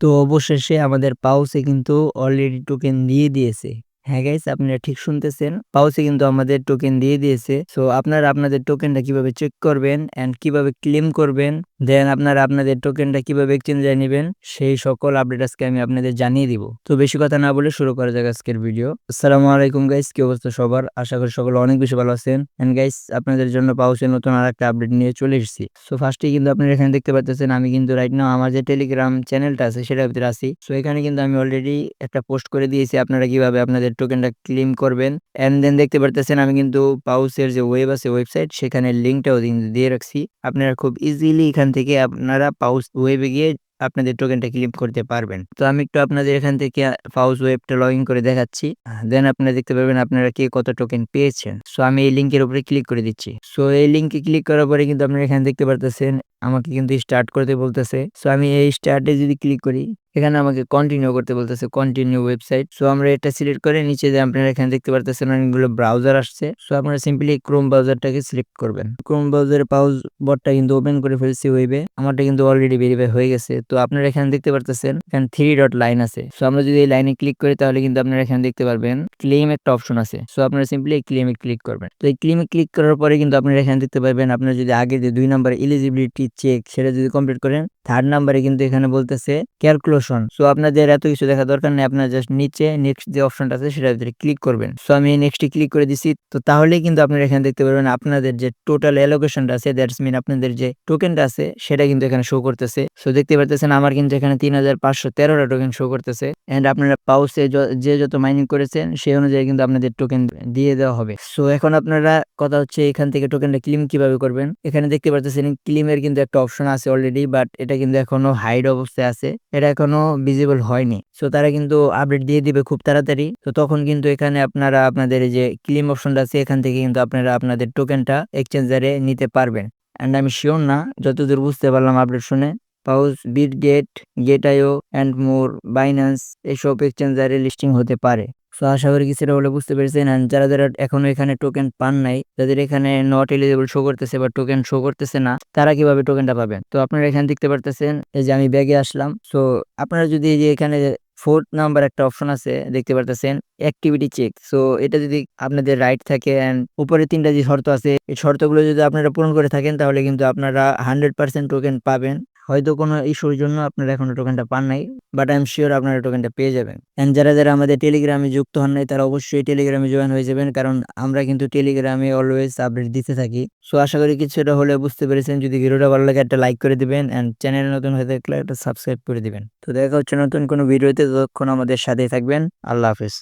তো অবশেষে আমাদের পাউচে কিন্তু অলরেডি টোকেন দিয়ে দিয়েছে। হ্যাঁ গাইস, আপনারা ঠিক শুনতেছেন। পাউচে কিন্তু আমাদের টোকেন দিয়ে দিয়েছে। সো আপনারা আপনাদের টোকেনটা কিভাবে চেক করবেন অ্যান্ড কিভাবে ক্লেম করবেন, দেন আপনারা আপনাদের টোকেনটা কিভাবে এক্সচেঞ্জে নিবেন, সেই সকল আপডেট আজকে আমি আপনাদের জানিয়ে দিব। তো বেশি কথা না বলে শুরু করা যাক আজকের ভিডিও। আসসালামু আলাইকুম গাইস, কি অবস্থা সবার? আশা করি সকলে অনেক বেশি ভালো আছেন। এন্ড গাইস, আপনাদের জন্য পাউচে নতুন আরেকটা আপডেট নিয়ে চলে এসেছি। সো ফার্স্টেই কিন্তু আপনারা এখানে দেখতে পাচ্ছেন আমি কিন্তু রাইট নাও আমার যে টেলিগ্রাম চ্যানেলটা আছে সেটার ভিতরে আছি। সো এখানে কিন্তু আমি অলরেডি একটা পোস্ট করে দিয়েছি আপনারা কিভাবে আপনাদের টোকেনটা ক্লেম করবেন। এন্ড দেন দেখতে পারতেছেন আমি কিন্তু পাউচের যে ওয়েব আছে ওয়েবসাইট সেখানে লিঙ্কটাও দিয়ে রাখছি। আপনারা খুব ইজিলি এখান থেকে আপনারা পাউচ ওয়েবে গিয়ে আপনাদের টোকেনটা ক্লেম করতে পারবেন। তো আমি একটু আপনাদের এখান থেকে পাউচ ওয়েবটা লগইন করে দেখাচ্ছি। দেন আপনারা দেখতে পারবেন আপনারা কে কত টোকেন পেয়েছেন। সো আমি এই লিংকের উপরে ক্লিক করে দিচ্ছি। সো এই লিংকে ক্লিক করার পরে কিন্তু আপনারা এখানে দেখতে পারতেছেন আমাকে কিন্তু স্টার্ট করতে বলতেছে। সো আমি এই স্টার্টে যদি ক্লিক করি, এখানে আমাকে কন্টিনিউ করতে বলতেছে, কন্টিনিউ ওয়েবসাইট। সো আমরা এটা সিলেক্ট করে নিচে যে আপনারা এখানে দেখতে পারতেছেন অনেকগুলো ব্রাউজার আসছে। সো আপনারা সিম্পলি ক্রোম ব্রাউজারটাকে সিলেক্ট করবেন। ক্রোম ব্রাউজারের পাউচ বটটা কিন্তু ওপেন করে ফেলছি ওয়েবে। আমারটা কিন্তু অলরেডি ভেরিফাই হয়ে গেছে। তো আপনারা এখানে দেখতে পারতেছেন এখানে 3 ডট লাইন আছে। সো আমরা যদি এই লাইনে ক্লিক করি তাহলে কিন্তু আপনারা এখানে দেখতে পারবেন ক্লেম একটা অপশন আছে। সো আপনারা সিম্পলি এই ক্লেমে ক্লিক করবেন। তো এই ক্লেমে ক্লিক করার পরে কিন্তু আপনারা এখানে দেখতে পারবেন আপনারা যদি আগে যে 2 নাম্বার এলিজিবিলিটি চেক সেটা যদি কমপ্লিট করেন, 3rd নাম্বারে কিন্তু এখানে বলতেছে ক্যালকুলেশন। সো আপনাদের এত কিছু দেখা দরকার নেই, আপনারা জাস্ট নিচে নেক্সট যে অপশনটা আছে সেটার ভিতরে ক্লিক করবেন। সো আমি নেক্সটে ক্লিক করে দিছি। তো তাহলেই কিন্তু আপনারা এখানে দেখতে পারবেন আপনাদের যে টোটাল অ্যালোকেশনটা আছে, দ্যাটস মিন আপনাদের যে টোকেনটা আছে সেটা কিন্তু এখানে শো করতেছে। সো দেখতে পারতেছেন আমার কিন্তু এখানে 3513টা টোকেন শো করতেছে। এন্ড আপনারা পাউচে যে যত মাইনিং করেছেন সেই অনুযায়ী কিন্তু আপনাদের টোকেন দিয়ে দেওয়া হবে। সো এখন আপনারা কথা হচ্ছে এখান থেকে টোকেনটা ক্লেম কিভাবে করবেন। এখানে দেখতে পারতেছেন ক্লেমের কিন্তু একটা অপশন আছে অলরেডি, বাট এটা কিন্তু এখনো হাইড অবস্থায় আছে, এটা এখনো ভিজিবল হয়নি। সো তারা কিন্তু আপডেট দিয়ে দিবে খুব তাড়াতাড়ি। তো তখন কিন্তু এখানে আপনারা আপনাদের এই যে ক্লেম অপশনটা আছে এখান থেকে কিন্তু আপনারা আপনাদের টোকেনটা এক্সচেঞ্জারে নিতে পারবেন। অ্যান্ড আমি শিওর না, যতদূর বুঝতে পারলাম আপডেট শুনে, পাউচ, বিটগেট, গেট.io অ্যান্ড মোর, বাইন্যান্স এসব এক্সচেঞ্জারে লিস্টিং হতে পারে। সো আশা করি কিছুটা হলে বুঝতে পেরেছেন। অ্যান্ড যারা এখনো এখানে টোকেন পান নাই, যাদের এখানে নট এলিজিবল শো করতেছে বা টোকেন শো করতেছে না, তারা কিভাবে টোকেনটা পাবেন? তো আপনারা এখানে দেখতে পারতেছেন এই যে আমি ব্যাগে আসলাম। সো আপনারা যদি এই যে এখানে 4th নাম্বার একটা অপশন আছে দেখতে পারতেছেন অ্যাক্টিভিটি চেক। সো এটা যদি আপনাদের রাইট থাকে অ্যান্ড উপরে 3টা যে শর্ত আছে এই শর্তগুলো যদি আপনারা পূরণ করে থাকেন তাহলে কিন্তু আপনারা 100% টোকেন পাবেন। হয়তো কোনো ইস্যুর জন্য আপনারা এখনো টোকেনটা পান নাই, বাট আই এম শিওর আপনারা টোকেনটা পেয়ে যাবেন। অ্যান্ড যারা আমাদের টেলিগ্রামে যুক্ত হন নাই তারা অবশ্যই টেলিগ্রামে জয়েন হয়ে যাবেন, কারণ আমরা কিন্তু টেলিগ্রামে অলওয়েজ আপডেট দিতে থাকি। সো আশা করি কিছুটা হলে বুঝতে পেরেছেন। যদি ভিডিওটা ভালো লাগে একটা লাইক করে দিবেন অ্যান্ড চ্যানেলে নতুন হয়ে থাকলে একটা সাবস্ক্রাইব করে দিবেন। তো দেখা হচ্ছে নতুন কোনো ভিডিওতে, ততক্ষণ আমাদের সাথেই থাকবেন। আল্লাহ হাফেজ।